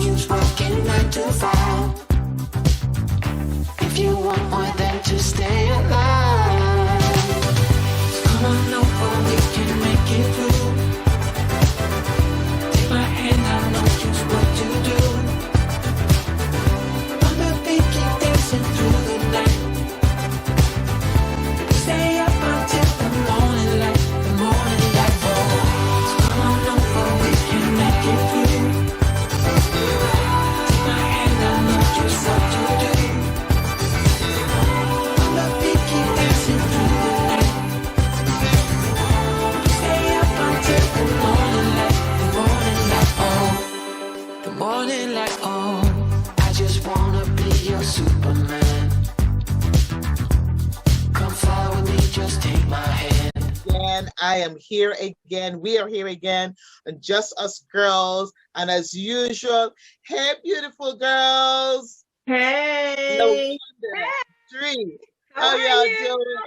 keeps working 9 to 5. If you want more than to stay alive, come on over, we can make it through. Take my hand, I know just what to do. I'ma be keep dancing through the night. Stay up until the morning light, the morning light. Oh, so come on over, we can make it through. Take my hand, I know just what to do. I'ma be keep dancing through the night. Stay up until the morning light, the morning light. Oh, the morning light. Oh, I just wanna be your Superman. Come fly with me, just take my hand. Again, I am here again. We are here again, and just us girls. And as usual, hey, beautiful girls. Hey. Lawanda, Dree, how y'all doing?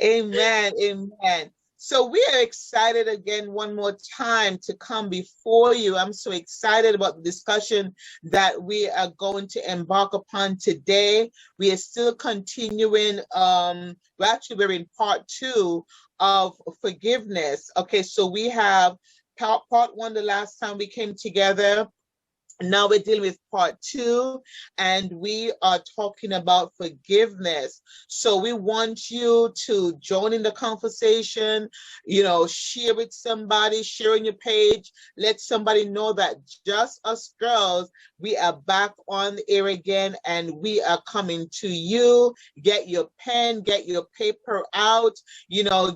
Amen. Amen. So we are excited again one more time to come before you. I'm so excited about the discussion that we are going to embark upon today. We are still continuing, we're in part 2 of forgiveness. Okay, so we have part 1 the last time we came together. Now we're dealing with part 2, and we are talking about forgiveness. So we want you to join in the conversation, share with somebody, share on your page, let somebody know that just us girls, we are back on the air again, and we are coming to you. Get your pen, get your paper out,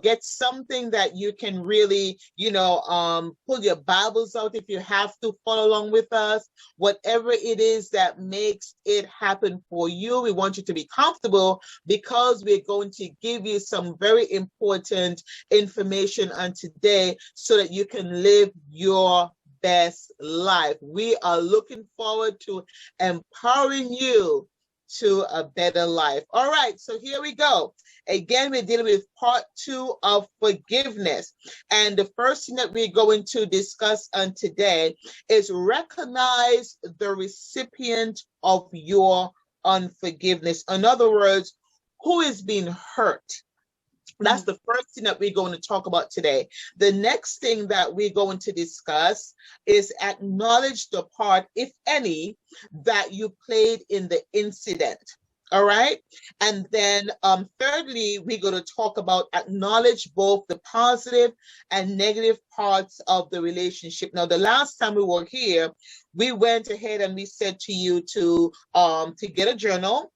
get something that you can really, pull your Bibles out if you have to follow along with us. Whatever it is that makes it happen for you, we want you to be comfortable, because we're going to give you some very important information on today so that you can live your best life. We are looking forward to empowering you to a better life. All right, so here we go. Again, we're dealing with part 2 of forgiveness. And the first thing that we're going to discuss on today is recognize the recipient of your unforgiveness. In other words, who is being hurt? That's the first thing that we're going to talk about today. The next thing that we're going to discuss is acknowledge the part, if any, that you played in the incident. All right. And then thirdly, we're going to talk about acknowledge both the positive and negative parts of the relationship. Now, the last time we were here, we went ahead and we said to you to get a journal.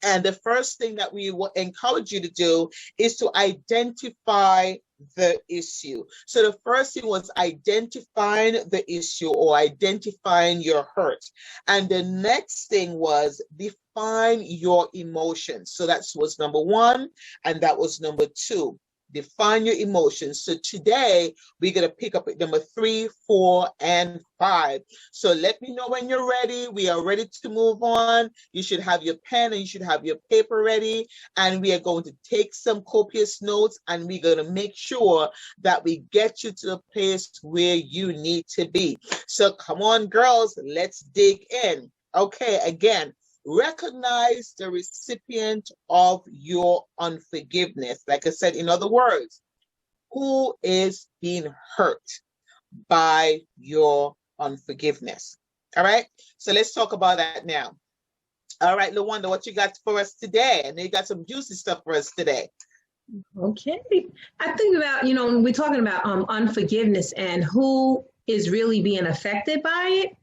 And the first thing that we will encourage you to do is to identify the issue. So the first thing was identifying the issue or identifying your hurt. And the next thing was define your emotions. So that was number 1, and that was number 2. Define your emotions. So today we're going to pick up at number 3, 4, and 5. So let me know when you're ready. We are ready to move on. You should have your pen and you should have your paper ready. And we are going to take some copious notes, and we're going to make sure that we get you to the place where you need to be. So come on, girls, let's dig in. Okay, again, recognize the recipient of your unforgiveness. Like I said, in other words, who is being hurt by your unforgiveness? All right, so let's talk about that now. All right, Lawanda, what you got for us today? And you got some juicy stuff for us today. Okay, I think about, when we're talking about unforgiveness and who is really being affected by it.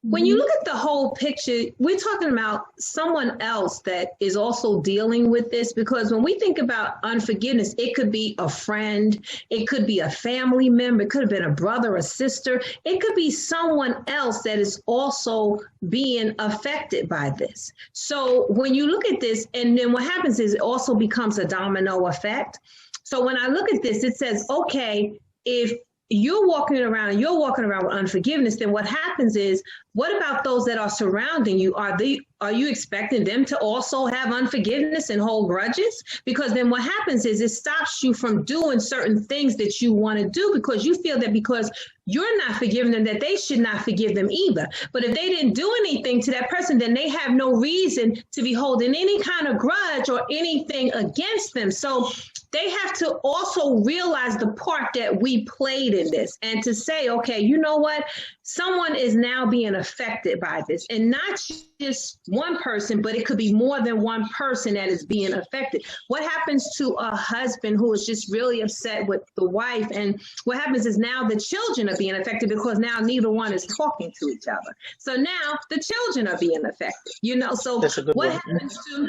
When you look at the whole picture, we're talking about someone else that is also dealing with this, because when we think about unforgiveness, it could be a friend, it could be a family member, it could have been a brother or sister, it could be someone else that is also being affected by this. So when you look at this, and then what happens is it also becomes a domino effect. So when I look at this, it says, okay, if you're walking around with unforgiveness, then what happens is, what about those that are surrounding you? Are are you expecting them to also have unforgiveness and hold grudges? Because then what happens is it stops you from doing certain things that you want to do, because you feel that because you're not forgiving them, that they should not forgive them either. But if they didn't do anything to that person, then they have no reason to be holding any kind of grudge or anything against them. So they have to also realize the part that we played in this, and to say, okay, you know what? Someone is now being affected by this, and not just one person, but it could be more than one person that is being affected. What happens to a husband who is just really upset with the wife? And what happens is now the children are being affected, because now neither one is talking to each other. So now the children are being affected, so what happens to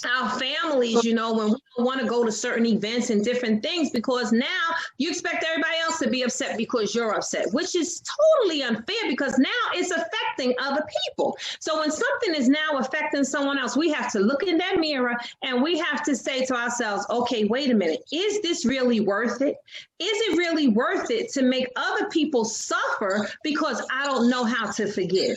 our families, when we don't want to go to certain events and different things, because now you expect everybody else to be upset because you're upset, which is totally unfair, because now it's affecting other people. So when something is now affecting someone else, we have to look in that mirror and we have to say to ourselves, okay, wait a minute, is this really worth it? Is it really worth it to make other people suffer because I don't know how to forgive?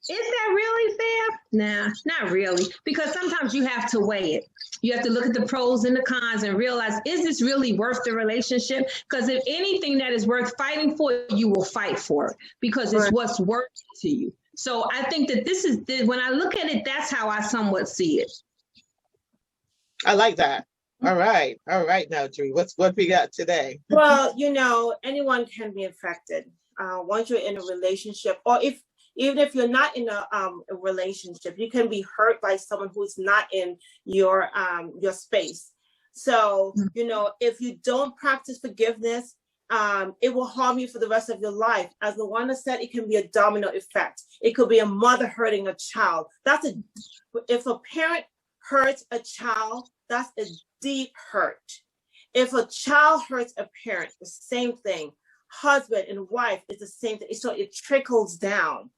Is that really fair? Nah, not really, because sometimes you have to weigh it. You have to look at the pros and the cons and realize, is this really worth the relationship? Because if anything that is worth fighting for, you will fight for it, because it's what's worth it to you. So I think that this is, when I look at it, that's how I somewhat see it. I like that. All right. Now, Dree, what we got today? Well, anyone can be affected once you're in a relationship, or even if you're not in a relationship, you can be hurt by someone who's not in your space. So, if you don't practice forgiveness, it will harm you for the rest of your life. As Luanda said, it can be a domino effect. It could be a mother hurting a child. If a parent hurts a child, that's a deep hurt. If a child hurts a parent, the same thing. Husband and wife is the same thing. So it trickles down.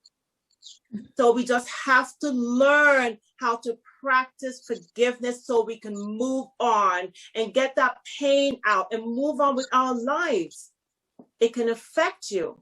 So we just have to learn how to practice forgiveness so we can move on and get that pain out and move on with our lives. It can affect you.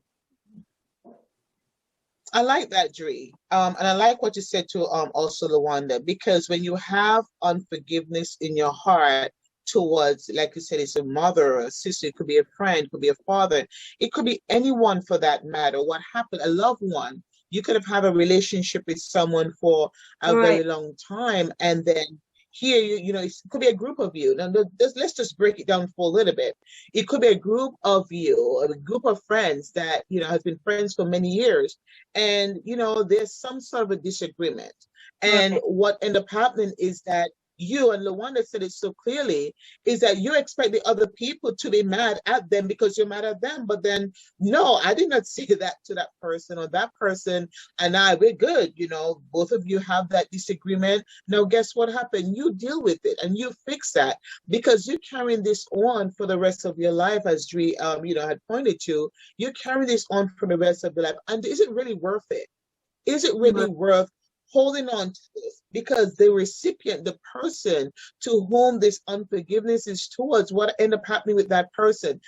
I like that, Dree. And I like what you said to also Luanda, because when you have unforgiveness in your heart towards, like you said, it's a mother or a sister, it could be a friend, it could be a father, it could be anyone for that matter. What happened, a loved one. You could have had a relationship with someone for a very long time, and then here, it could be a group of you. Now, let's just break it down for a little bit. It could be a group of you, a group of friends that, has been friends for many years, and, there's some sort of a disagreement. And what ended up happening is that you, and Luanda said it so clearly, is that you expect the other people to be mad at them because you're mad at them. But then, no, I did not say that to that person, or that person and we're good. Both of you have that disagreement. Now, guess what happened? You deal with it and you fix that, because you're carrying this on for the rest of your life, as Dree, had pointed to. You're carrying this on for the rest of your life. And is it really worth it? Is it really worth holding on to this? Because the recipient, the person to whom this unforgiveness is towards, what ended up happening with that person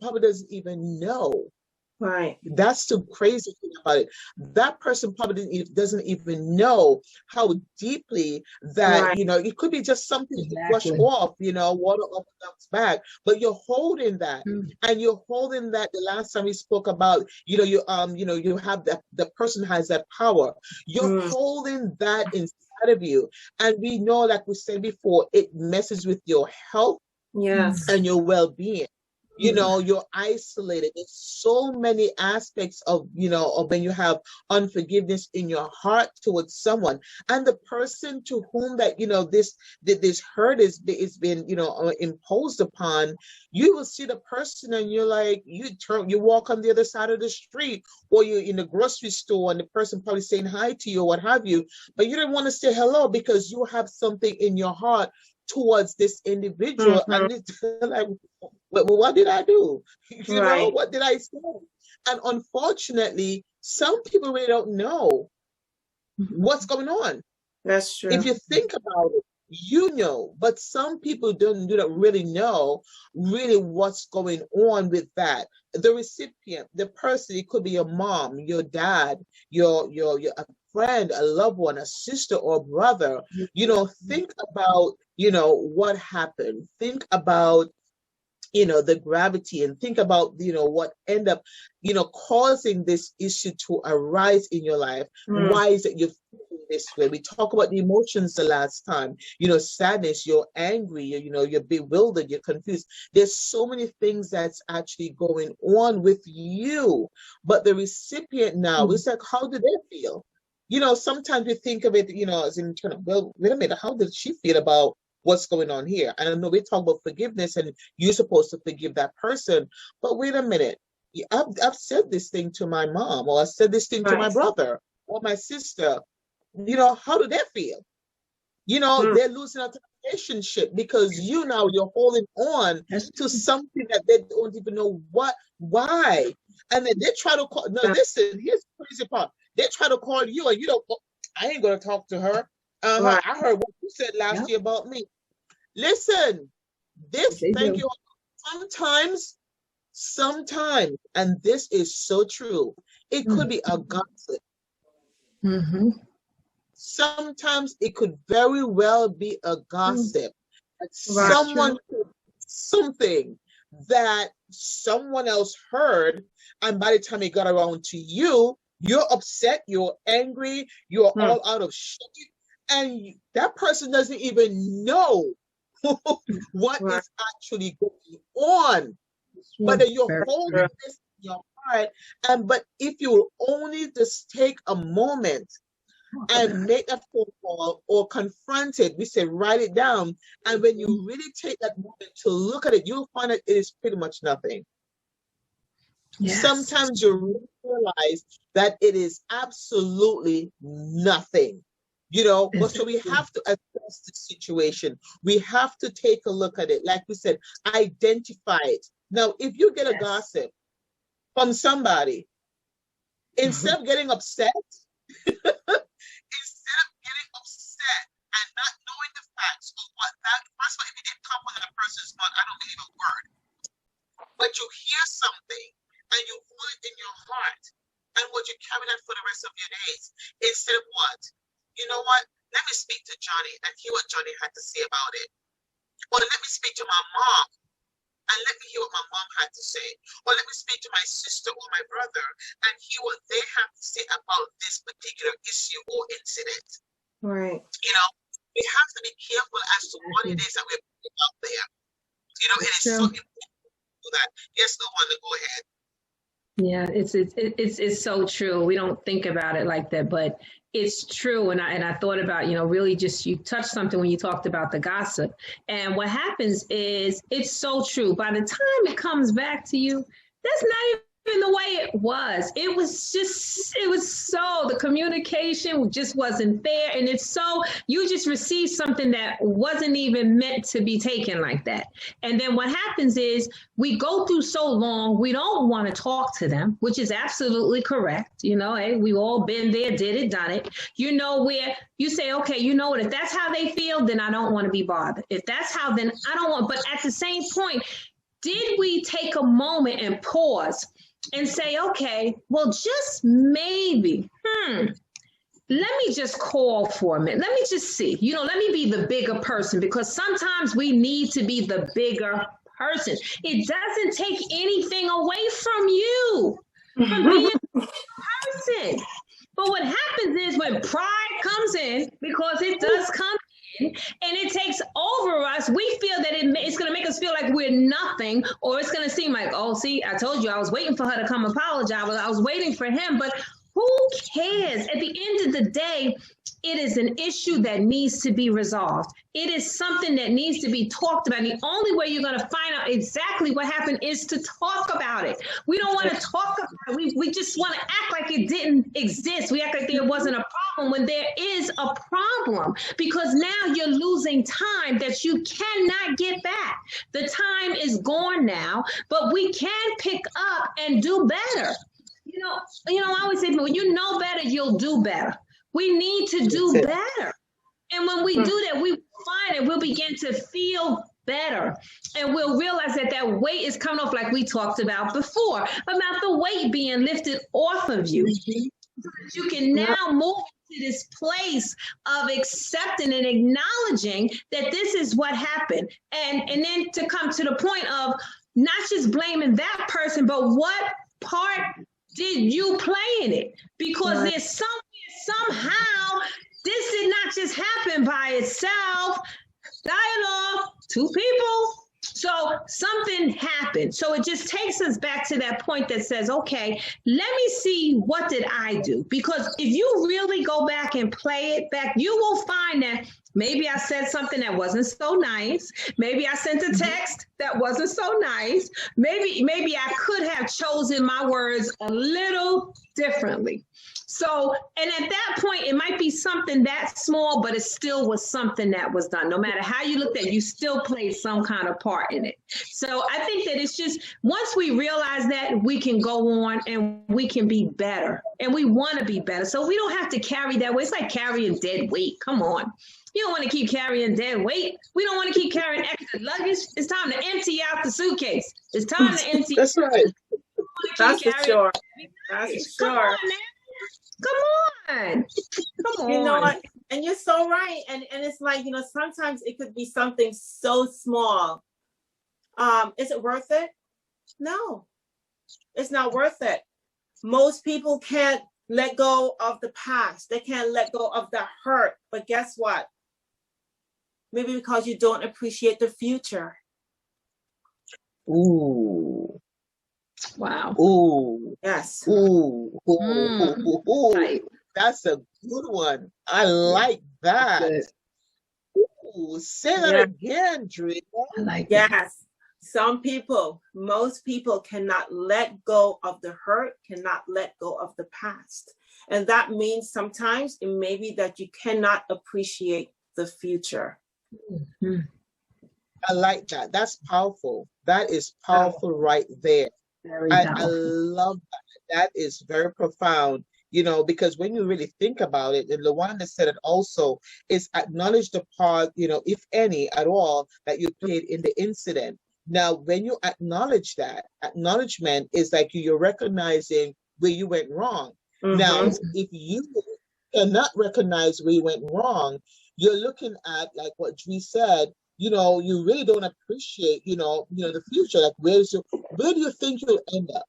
probably doesn't even know. Right. That's the crazy thing about it. That person probably doesn't even know how deeply that, it could be just something to brush off, water off the duck's back, but you're holding that. And you're holding that. The last time we spoke about, you have that, the person has that power. You're holding that inside of you. And we know, like we said before, it messes with your health and your well-being. You're isolated. There's so many aspects of when you have unforgiveness in your heart towards someone, and the person to whom that, this hurt is been, imposed upon. You will see the person and you're like, you walk on the other side of the street, or you're in the grocery store and the person probably saying hi to you or what have you, but you don't want to say hello because you have something in your heart towards this individual. And it's like, what did I do? What did I say? And unfortunately, some people really don't know what's going on. That's true. If you think about it, but some people do not really know what's going on with that. The recipient, the person, it could be your mom, your dad, your friend, a loved one, a sister or brother, think about, what happened. Think about, the gravity, and think about, what end up, causing this issue to arise in your life. Why is it you're feeling this way? We talked about the emotions the last time, sadness, you're angry, you're bewildered, you're confused. There's so many things that's actually going on with you, but the recipient now, it's like, how do they feel? Sometimes we think of it, as in kind of, well, wait a minute, how did she feel about what's going on here? And I know we talk about forgiveness and you're supposed to forgive that person, but wait a minute, I've said this thing to my mom, or I said this thing to my brother or my sister. How do they feel? They're losing out to the relationship because you're holding on to something that they don't even know why. And then they try to call. No, listen, here's the crazy part. They try to call you and you don't, I ain't going to talk to her. I heard what you said last year about me. Listen, thank you. Sometimes, and this is so true, it could be a gossip. Sometimes it could very well be a gossip. Someone something that someone else heard, and by the time it got around to you, you're upset, you're angry, you're all out of shit, and that person doesn't even know what is actually going on. But you're holding this in your heart, but if you only just take a moment and make a phone call or confront it, we say write it down, and when you really take that moment to look at it, you'll find that it is pretty much nothing. Sometimes you realize that it is absolutely nothing. But so we have to assess the situation. We have to take a look at it. Like we said, identify it. Now, if you get a gossip from somebody, instead of getting upset, and not knowing the facts of what that, first of all, if it didn't come from that person's mouth, I don't believe a word. But you hear something and you hold it in your heart, and what you carry that for the rest of your days, instead of what? You know what? Let me speak to Johnny and hear what Johnny had to say about it. Or let me speak to my mom and let me hear what my mom had to say. Or let me speak to my sister or my brother and hear what they have to say about this particular issue or incident. Right. We have to be careful as to what it is that we're putting out there. It is so important to do that. Yes, no one to go ahead. Yeah, it's so true. We don't think about it like that, but it's true. And I thought about, really just, you touched something when you talked about the gossip. And what happens is, it's so true. By the time it comes back to you, that's not even the way it was. It was so, the communication just wasn't there. And you just received something that wasn't even meant to be taken like that. And then what happens is, we go through so long, we don't want to talk to them, which is absolutely correct. Hey, we've all been there, did it, done it. Where you say, okay, what, if that's how they feel, then I don't want to be bothered. If that's how, then I don't want, but at the same point, did we take a moment and pause and say, okay, well, just maybe, let me just call for a minute. Let me just see, let me be the bigger person, because sometimes we need to be the bigger person. It doesn't take anything away from you, from being a person. But what happens is, when pride comes in, because it does come in, and it takes over us, we feel that it's going to make us feel like we're nothing, or it's going to seem like, oh, see, I told you I was waiting for her to come apologize. I was waiting for him, but who cares? At the end of the day, it is an issue that needs to be resolved. It is something that needs to be talked about. And the only way you're going to find out exactly what happened is to talk about it. We don't want to talk about it. We just want to act like it didn't exist. We act like there wasn't a problem when there is a problem, because now you're losing time that you cannot get back. The time is gone now, but we can pick up and do better. I always say, when you know better, you'll do better. We need to do better. And when we do that, we find it, we'll begin to feel better. And we'll realize that weight is coming off, like we talked about before, about the weight being lifted off of you. You can now move to this place of accepting and acknowledging that this is what happened. And then to come to the point of not just blaming that person, but what part did you play in it? Because there's somehow, this did not just happen by itself. Dialogue, two people. So something happened. So it just takes us back to that point that says, okay, let me see, what did I do? Because if you really go back and play it back, you will find that maybe I said something that wasn't so nice. Maybe I sent a text that wasn't so nice. Maybe I could have chosen my words a little differently. So, and at that point, it might be something that small, but it still was something that was done. No matter how you looked at it, you still played some kind of part in it. So I think that it's just, once we realize that, we can go on and we can be better, and we want to be better. So we don't have to carry that weight. It's like carrying dead weight. Come on. You don't want to keep carrying dead weight. We don't want to keep carrying extra luggage. It's time to empty out the suitcase. It's time to empty. That's right. That's for sure. That's for sure. Come on. You know what? And you're so right. And it's like, you know, sometimes it could be something so small. Is it worth it? No, it's not worth it. Most people can't let go of the past. They can't let go of the hurt. But guess what? Maybe because you don't appreciate the future. Ooh. Wow. Ooh. Yes. Ooh. Ooh. Right. That's a good one. I like that. Ooh, say that again, Drea. I like that. Yes. Some people, most people cannot let go of the hurt, cannot let go of the past. And that means sometimes it may be that you cannot appreciate the future. Mm-hmm. I like that. That's powerful. That is powerful right there. I love that. That is very profound, you know, because when you really think about it, and the one that said it also, is acknowledge the part, you know, if any at all, that you played in the incident. Now, when you acknowledge that, acknowledgement is like you're recognizing where you went wrong. Mm-hmm. Now, if you cannot recognize where you went wrong, you're looking at, like what Dre said, you know, you really don't appreciate, you know, the future. Like, where do you think you'll end up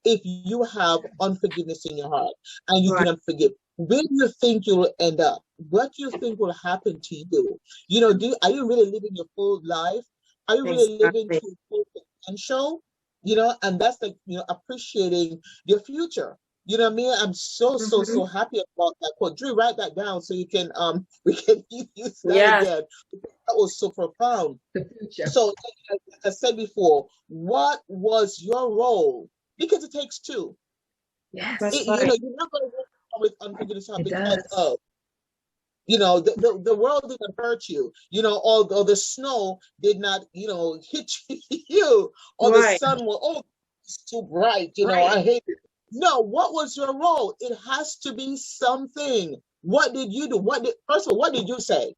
if you have unforgiveness in your heart and you cannot forgive? Where do you think you'll end up? What do you think will happen to you? You know, are you really living your full life? Are you really living to full potential? You know, and that's like, you know, appreciating your future. You know what I mean? I'm so happy about that quote. Drew, write that down so you can we can use that again. That was so profound. The future. So, like I said before, what was your role? Because it takes two. Yes. You know, you're not going to work with unforgiveness because of, you know, the world didn't hurt you. You know, although the snow did not, you know, hit you, or the sun was, it's too bright. You know, I hate it. No, what was your role? It has to be something. What did you do? First of all, what did you say?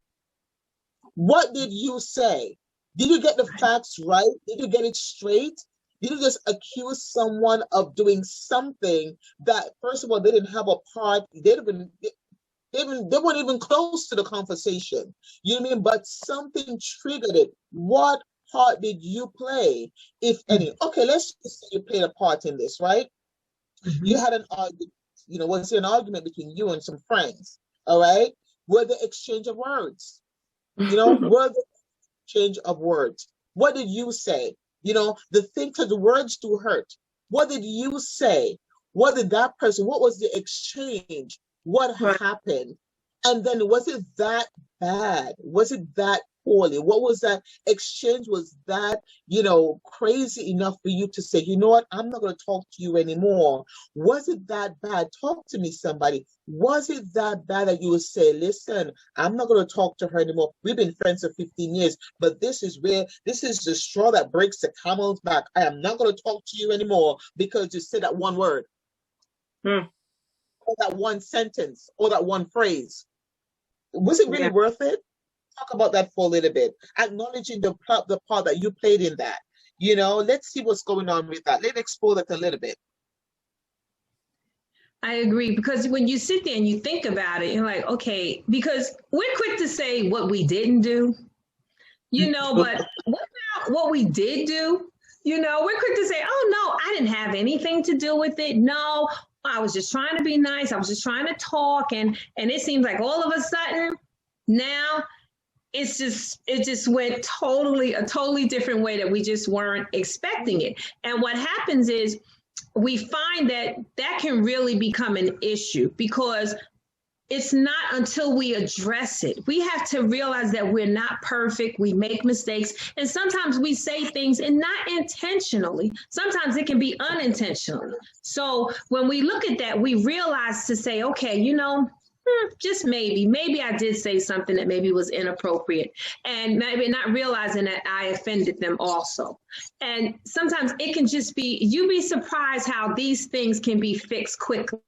What did you say? Did you get the facts right? Did you get it straight? Did you just accuse someone of doing something that, first of all, they didn't have a part? They weren't even close to the conversation. You know what I mean? But something triggered it. What part did you play, if any? Okay, let's just say you played a part in this, right? Mm-hmm. You had an argument, you know, was there an argument between you and some friends? All right. Were the exchange of words? You know, were the exchange of words? What did you say? You know, the thing, because the words do hurt. What did you say? What did that person, what was the exchange? What happened? And then was it that bad? Was it that poorly? What was that exchange? Was that, you know, crazy enough for you to say, you know what, I'm not going to talk to you anymore? Was it that bad? Talk to me, somebody. Was it that bad that you would say, listen, I'm not going to talk to her anymore. We've been friends for 15 years, but this is the straw that breaks the camel's back. I am not going to talk to you anymore because you said that one word. Or that one sentence, or that one phrase. Was it really worth it? Talk about that for a little bit. Acknowledging the part that you played in that. You know, let's see what's going on with that. Let's explore that a little bit. I agree, because when you sit there and you think about it, you're like, okay, because we're quick to say what we didn't do, but what about what we did do? We're quick to say, oh no, I didn't have anything to do with it. No, I was just trying to be nice. I was just trying to talk. And it seems like all of a sudden now it just went a totally different way that we just weren't expecting it. And what happens is we find that can really become an issue, because it's not until we address it. We have to realize that we're not perfect. We make mistakes. And sometimes we say things, and not intentionally. Sometimes it can be unintentionally. So when we look at that, we realize to say, okay, just maybe I did say something that maybe was inappropriate, and maybe not realizing that I offended them also. And sometimes it can just be, you'd be surprised how these things can be fixed quickly.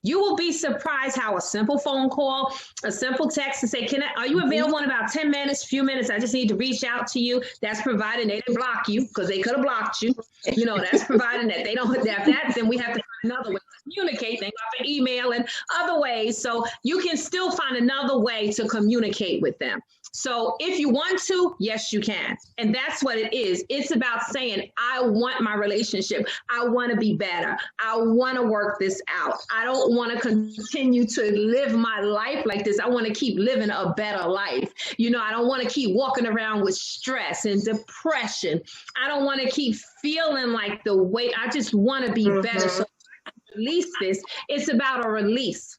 You will be surprised how a simple phone call, a simple text to say, are you available in about 10 minutes, few minutes? I just need to reach out to you. That's providing they didn't block you, because they could have blocked you. That's providing that they don't have that. Then we have to find another way to communicate. They got the email and other ways. So you can still find another way to communicate with them. So if you want to, yes, you can. And that's what it is. It's about saying, I want my relationship. I want to be better. I want to work this out. I don't want to continue to live my life like this. I want to keep living a better life. I don't want to keep walking around with stress and depression. I don't want to keep feeling like the weight. I just want to be better. So release this. It's about a release.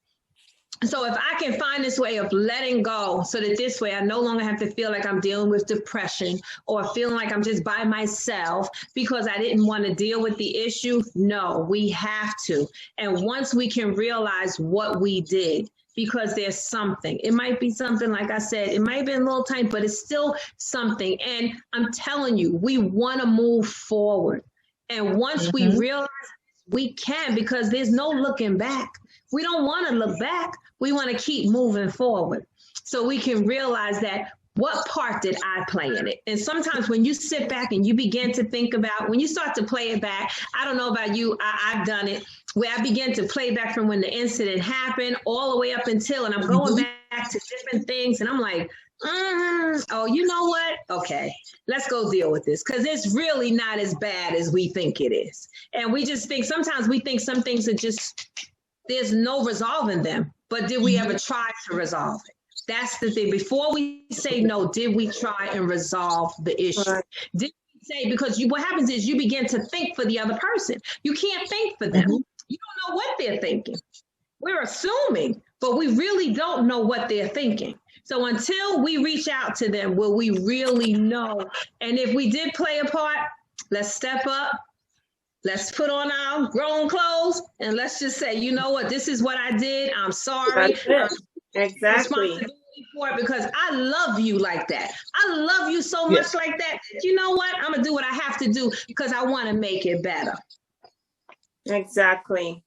So if I can find this way of letting go, so that this way I no longer have to feel like I'm dealing with depression or feeling like I'm just by myself because I didn't want to deal with the issue. No, we have to. And once we can realize what we did, because there's something, it might be something, like I said, it might have been a little tiny, but it's still something. And I'm telling you, we want to move forward. And once we realize we can, because there's no looking back. We don't want to look back. We want to keep moving forward. So we can realize that, what part did I play in it? And sometimes when you sit back and you begin to think about, when you start to play it back, I don't know about you, I've done it, where I begin to play back from when the incident happened all the way up until, and I'm going back to different things, and I'm like, oh, you know what? Okay, let's go deal with this, because it's really not as bad as we think it is. And we just think, sometimes we think some things are just, there's no resolving them, but did we ever try to resolve it? That's the thing. Before we say no, did we try and resolve the issue? Right. Did we say, because what happens is you begin to think for the other person. You can't think for them. You don't know what they're thinking. We're assuming, but we really don't know what they're thinking. So until we reach out to them, will we really know? And if we did play a part, let's step up. Let's put on our grown clothes and let's just say, you know what, this is what I did. I'm sorry. Exactly. For it, because I love you like that. I love you so much like that. You know what? I'm gonna do what I have to do because I want to make it better. Exactly.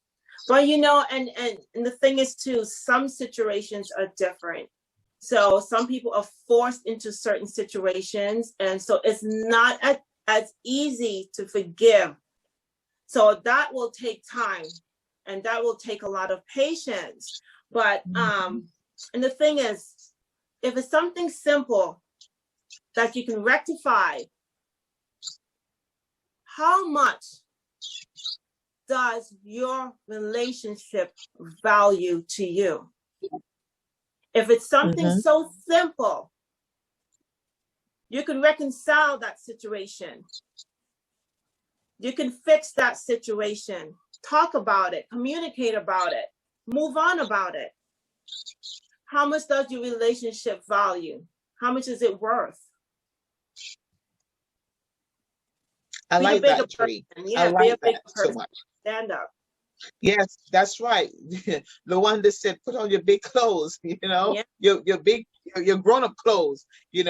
Well, and the thing is too, some situations are different. So some people are forced into certain situations, and so it's not as easy to forgive. So that will take time, and that will take a lot of patience. But and the thing is, if it's something simple that you can rectify, how much does your relationship value to you? If it's something so simple, you can reconcile that situation. You can fix that situation, talk about it, communicate about it, move on about it. How much does your relationship value? How much is it worth? I like that, Tree. I like that so much. Stand up. Yes, that's right. The one that said, put on your big clothes, your big, your grown-up clothes, and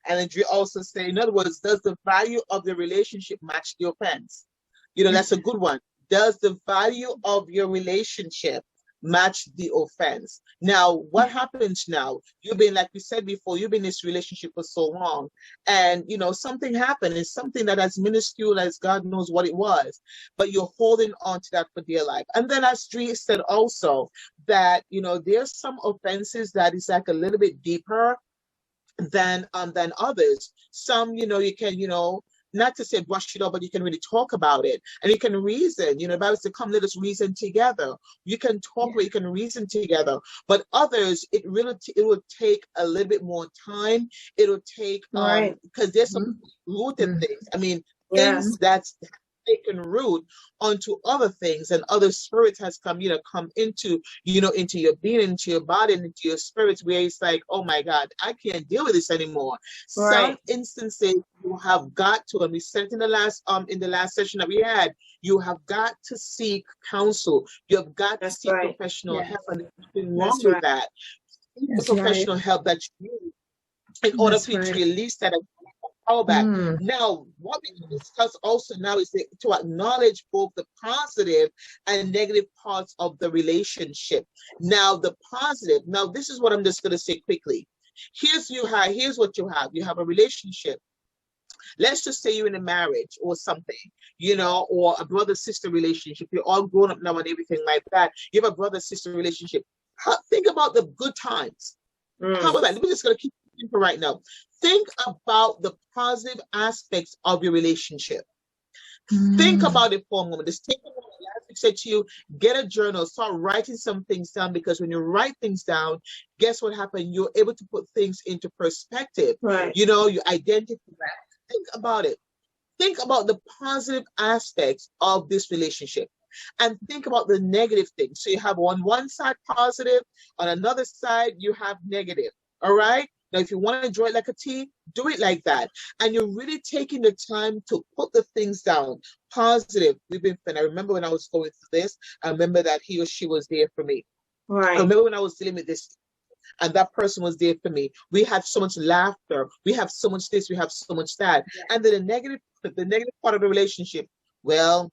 then you also say, in other words, does the value of the relationship match your pants? That's a good one. Does the value of your relationship match the offense. Now, what happens now? You've been, like we said before, you've been in this relationship for so long, and something happened. It's something that as minuscule as God knows what it was, but you're holding on to that for dear life. And then, as Dre said also, that there's some offenses that is like a little bit deeper than others. Some, you can, not to say brush it off, but you can really talk about it, and you can reason. The Bible says, "Come, let us reason together." You can talk, but you can reason together. But others, it will take a little bit more time. It'll take because there's some rooted things. I mean, things that's taken root onto other things, and other spirits has come into into your being, into your body, and into your spirits, where it's like, oh my God, I can't deal with this anymore. Some instances you have got to, and we said in the last session that we had, you have got to seek counsel. You have got to seek professional help, and there's nothing wrong with that. The professional help that you need in order for you to release that power back. Now, what we can discuss also now is to acknowledge both the positive and negative parts of the relationship. Now, the positive. Now, this is what I'm just going to say quickly. Here's what you have. You have a relationship. Let's just say you're in a marriage or something, or a brother-sister relationship. You're all grown up now and everything like that. You have a brother-sister relationship. Think about the good times. How about that? We're just going to keep it simple right now. Think about the positive aspects of your relationship. Think about it for a moment. Just take a moment. As I said to you, get a journal, start writing some things down, because when you write things down, guess what happens? You're able to put things into perspective. You identify that. Think about it. Think about the positive aspects of this relationship, and think about the negative things. So you have on one side positive, on another side you have negative. All right? Now, if you want to draw it like a T, do it like that. And you're really taking the time to put the things down. Positive. I remember when I was going through this, I remember that he or she was there for me. I remember when I was dealing with this, and that person was there for me. We had so much laughter. We have so much this. We have so much that. And then the negative part of the relationship, well,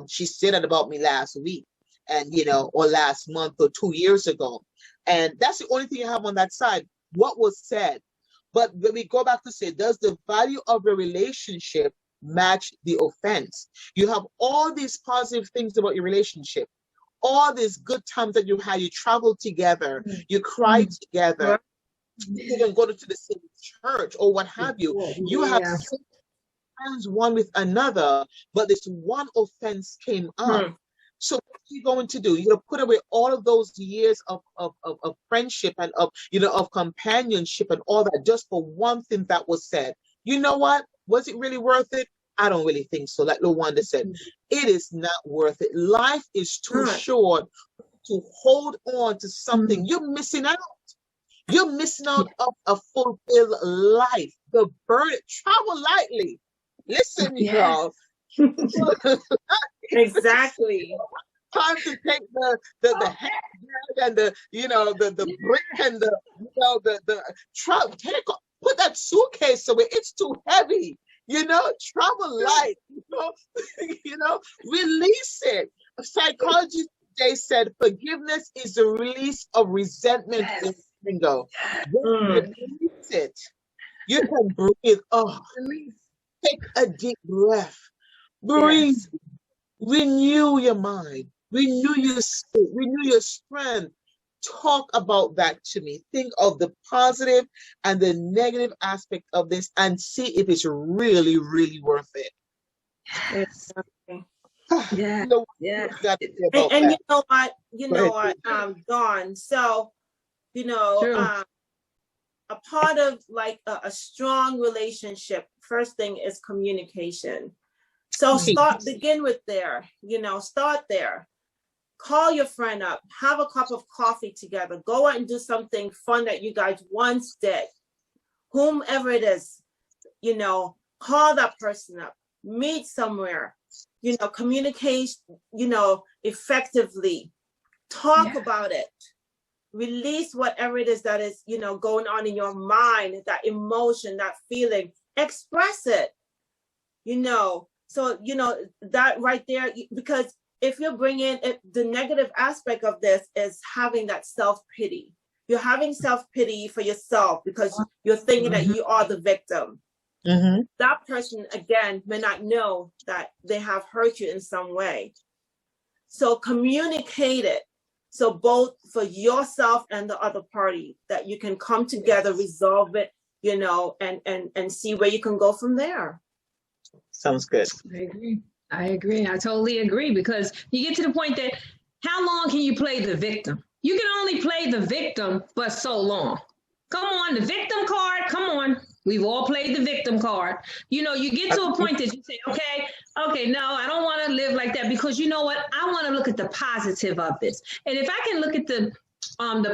she said that about me last week, and or last month or 2 years ago. And that's the only thing you have on that side. What was said. But when we go back to say, does the value of the relationship match the offense? You have all these positive things about your relationship, all these good times that you had. You traveled together, you cried together, you can go to the same church or what have you. You have friends one with another, but this one offense came up. So what are you going to do? You're going to put away all of those years of friendship and of companionship and all that just for one thing that was said. You know what? Was it really worth it? I don't really think so. Like Lawanda said, it is not worth it. Life is too short to hold on to something. You're missing out. You're missing out of a fulfilled life. The burden, travel lightly. Listen, y'all. Exactly. Time to take the head and the brick and the truck. Put that suitcase away. It's too heavy. Travel light. Release it. Psychology today said forgiveness is the release of resentment. Bingo. Release it. You can breathe. Take a deep breath. Breathe. Renew your mind. Renew your spirit. Renew your strength. Talk about that to me. Think of the positive and the negative aspect of this and see if it's really, really worth it. Exactly. And you know what, Dawn. So, a part of like a strong relationship, first thing is communication. So begin with there, start there. Call your friend up, have a cup of coffee together, go out and do something fun that you guys once did. Whomever it is, call that person up, meet somewhere, communicate, effectively, talk about it, release whatever it is that is, going on in your mind, that emotion, that feeling, express it, So, that right there, because if you bring in it, the negative aspect of this is having that self-pity. You're having self-pity for yourself because you're thinking that you are the victim. That person, again, may not know that they have hurt you in some way. So communicate it. So both for yourself and the other party, that you can come together, resolve it, you know, and see where you can go from there. Sounds good. I agree. I totally agree, because you get to the point that how long can you play the victim? You can only play the victim but so long. Come on, the victim card, come on. We've all played the victim card. You know, you get to a point that you say, okay, no, I don't want to live like that, because you know what? I want to look at the positive of this. And if I can look at the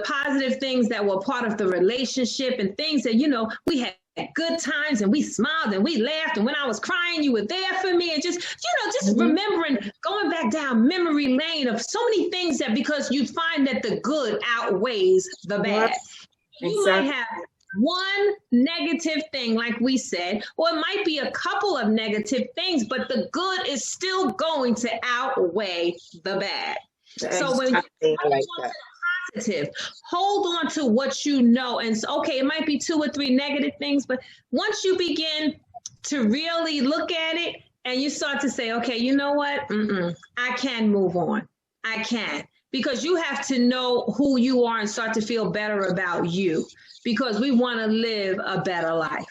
positive things that were part of the relationship and things that, you know, we had good times and we smiled and we laughed, and when I was crying, you were there for me, and just, you know, just remembering, going back down memory lane of so many things, that because you find that the good outweighs the bad. You might have one negative thing, like we said, or it might be a couple of negative things, but the good is still going to outweigh the bad. So when you hold on to the positive, hold on to what you know. And so, okay, it might be 2 or 3 negative things, but once you begin to really look at it and you start to say, okay, you know what? I can move on. I can. Because you have to know who you are and start to feel better about you, because we want to live a better life.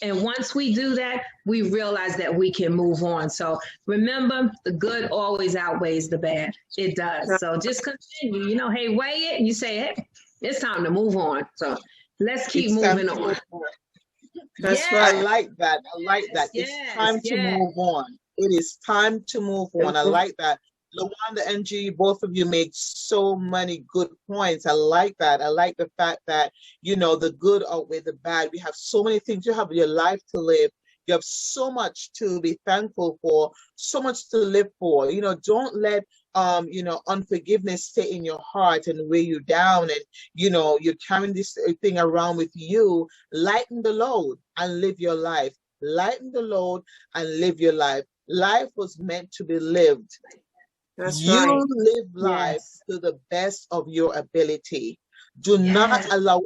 And once we do that, we realize that we can move on. So remember, the good always outweighs the bad. It does. So just continue, you know, hey, weigh it, and you say, hey, it's time to move on. So let's keep moving on. That's right. I like that. It's time to move on. It is time to move on. I like that. LaWanda and G, both of you made so many good points. I like that. I like the fact that, you know, the good outweigh the bad. We have so many things. You have your life to live. You have so much to be thankful for, so much to live for. You know, don't let, you know, unforgiveness stay in your heart and weigh you down, and, you know, you're carrying this thing around with you. Lighten the load and live your life. Lighten the load and live your life. Life was meant to be lived. That's right. You live life to the best of your ability. Do not allow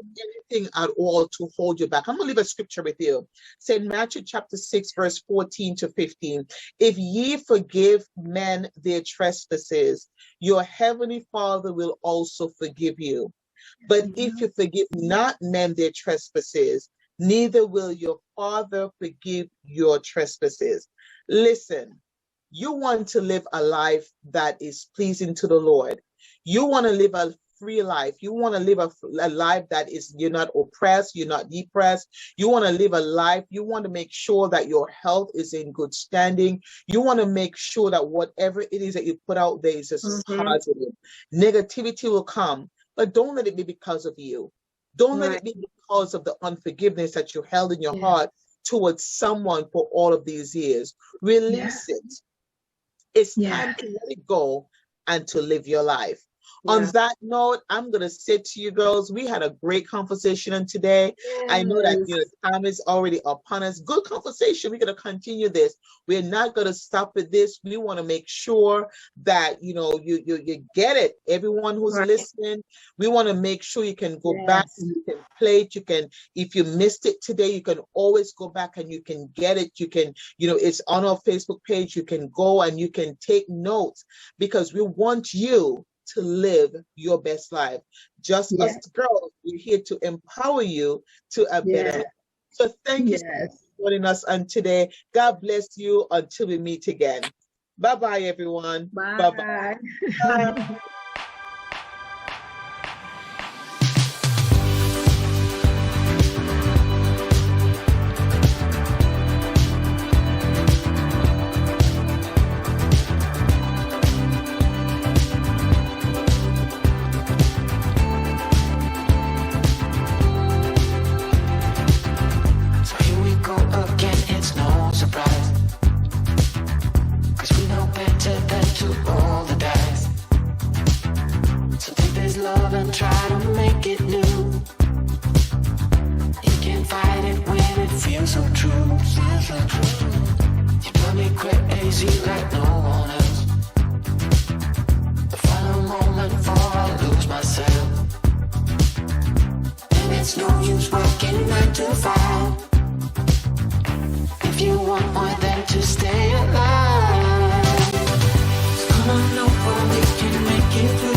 anything at all to hold you back. I'm going to leave a scripture with you. St. Matthew chapter 6, verse 14 to 15. If ye forgive men their trespasses, your heavenly Father will also forgive you. But if you forgive not men their trespasses, neither will your Father forgive your trespasses. Listen. You want to live a life that is pleasing to the Lord. You want to live a free life. You want to live a life that is, you're not oppressed, you're not depressed. You want to live a life, you want to make sure that your health is in good standing. You want to make sure that whatever it is that you put out there is just positive. Negativity will come, but don't let it be because of you. Don't let it be because of the unforgiveness that you held in your heart towards someone for all of these years. Release it. It's time to let it go and to live your life. On that note, I'm going to say to you girls, we had a great conversation today. I know that time is already upon us. Good conversation. We're going to continue this. We're not going to stop at this. We want to make sure that, you know, you get it. Everyone who's listening, we want to make sure you can go back and you can play it. You can, if you missed it today, you can always go back and you can get it. You can, you know, it's on our Facebook page. You can go and you can take notes, because we want you to live your best life. Just us girls, we're here to empower you to a better life. So thank you for joining us on today. God bless you until we meet again. Bye-bye, everyone. Bye-bye. Bye. Try to make it new. You can't fight it when it feels so true. You drive me crazy like no one else. too far. If you want more than to stay alive, come on over, we can make it through.